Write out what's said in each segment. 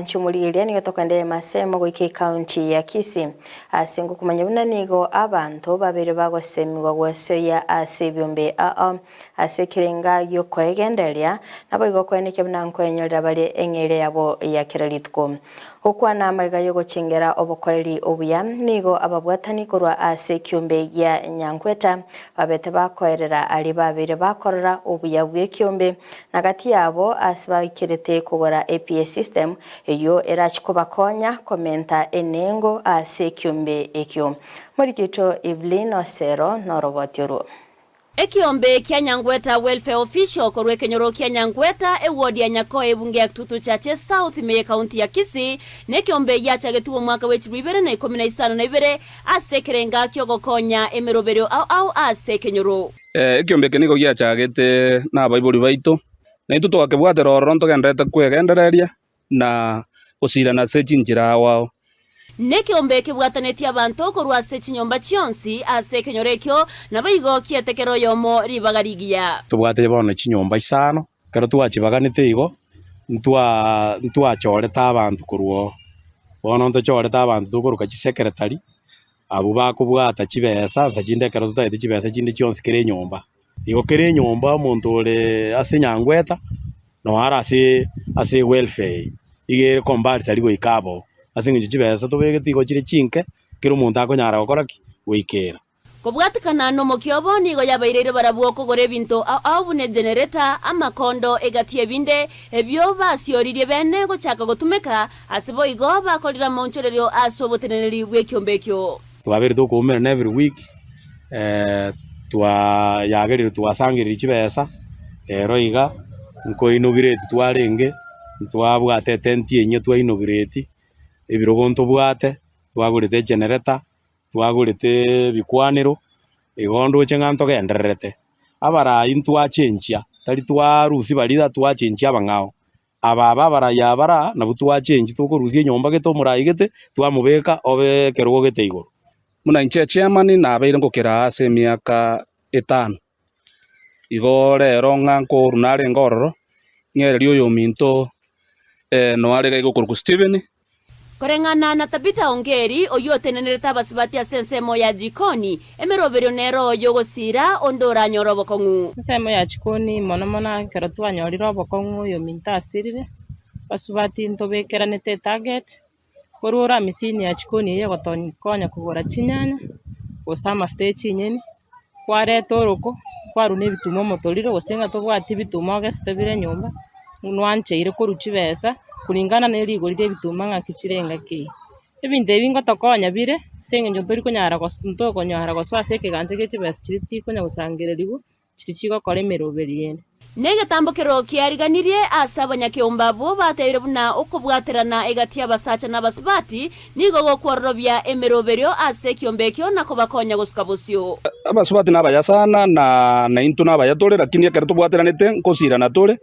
nchumuliria nigo tokende masemo goike county ya Kisii asingo kumanya buna nigo abantu babiri bagosemiwa gwesoya asebyombe asekirenga yo kwegenderia nabo igo kweneke buna nkwenyorera bali engere yabo ya kiralitko okwana amaiga yo gochingera obokoreri obuya nigo ababwatani korwa asekyombe ya Nyankweta babete bakoerera ali babiri bakorera obuya bw'ekyombe nagati yabo asibakirete kugora APS system eyo erachikobakonya komenta enengo asekyombe ekyo muri kito Evelyn Osero norobotyoro Ekiombe kia Nyangweta Welfare Official korwe kenyoro kia Nyangweta ewodi ya Nyakoe bunge ya Kitutu Chache South meye kaunti ya Kisii nekiombe ya chagetuwa mwaka wechi bibere na 15 na ibere asekerenga kyogo konya emeroberio au ase kenyoro ekiombe keniko gia chagete na baibuli baito na itu twakebwate roronto gendete kwegendereria na usira na sechinjira wao nekiombe kebwatanetia abantu korwa sechinyomba chionsi ase kenyorekyo na baigo kietekero yomo ribagarigia tubwate bona chinyomba isano kero twachibaganite igo ntwa choreta abantu kurwo bono nto choreta abantu tukuruka chi secretary abo bakubwata chibesa sachinde kero tutaite chibesa chinde chionsi kere nyomba igo kere nyomba omuntu ore ase Nyangweta no ara ase welfare igere kombari aligo ikabo asingi chibesa tobegeti igo chire chinke kero omuntu akonyara gukora ki goikera kobwatikana no mokyobo nigo yabairire barabwo kogora ebinto au bune generator amakondo egatie binde ebyo basioririe bene gochaka gotumeka asibo igo bakorira monchorerio asoboteneri bw'ekyombekyo twabere tukumera every week yagerire twasangirira chibesa ero iga nko inaugurate twarenge twabwate tent yenye twa inaugurate ebirogonto bwate twagurite generator twagurite bikwaniro igondo chenganto gendererete abara intwa chenchia tari twarusi barida twachenchia abangao ababa baraya bara na butwa chenchi tukurusie nyomba geto muraigete twamubeka obe kerugo gete igoro muna inche chairman na abeire ngokera ase miaka 5 igo rero nganko runare ngororo ngererio yo minto no arega igo Steven korengana na Tabitha Ongeri oyotenenereta basibati asensemo ya jikoni emeroberio nero yogosira ondora nyorobo kongu nsemo ya jikoni monomona kero twanyorira obokongu yo minta asirire basibati ntobekeranete target korora misini ya jikoni ye gotonya kugora chinyanya gosama mafuta chinyeni kwareta oroko kwarune bitumo motoriro gosenga tobwati bitumo gesitebire nyomba nwancheire koruchi besa kulingana na rigorire bituma ngakichirenga ki ebinde ebingo tokonya bire senge njo tori konyara gosunto konyara goswase keganje gechibesa chiriti konya gusangereribu chirichigo kore meroberiyene nege tambokero kiariganirie asaba nyakiomba bo bateire buna okubwaterana egatia basacha na basibati nigo gokworobya emeroberio ase kiombekyo na kobakonya gosukabosyo abasibati nabaya sana na into nabaya tore lakini ekero tubwateranete nkosira na tore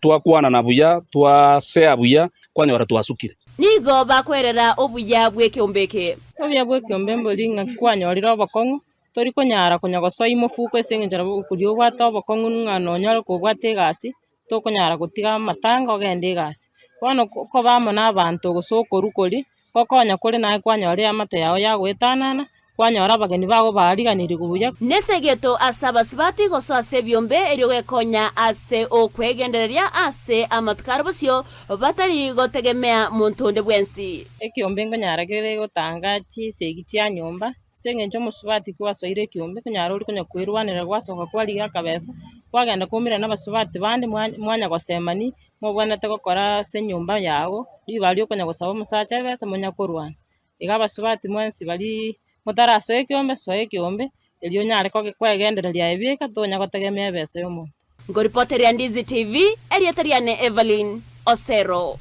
twakwana na buya twasea buya kwanyora twasukire nigo bakwerera obuya bw'ekyombeke obuya bw'ekyombe mbolinga kwanyorira obokongu tori konyara konyagoso imufuko esengenjara kuri obwata obokongu ng'anonyora kobwata egasi tokonyara gotiga amatanga ogende egasi bono ko bamo n'abantu gosokorukori gokonya kore naye kwanyorera amate yao yagwetanana kwanyora abageni bago bariganiri kubuya nesegeto asaba sibati goso ase byombe erio gekonya ase okwegendereria ase amatukarbosyo batari gotegemea montonde bwensi ekyombe ngonyara gere gotanga chisegi chia nyomba sengenjo musubati kwasoire ekyombe konyara uri konya kwirwanira gwasoka kwariga kabesa kwagenda kumira n'abasubati bandi mwanya gosemani mobwanete gokora se nyomba yago ribari okonya gosaba musacha besa munya korwana iga abasubati mwensi bari mutaraso ekyombe elio nyare ko kwegendereria ebika tonya gotegemea besa yomo ngoripoteria Ndizi TV erietariane Evelyn Osero.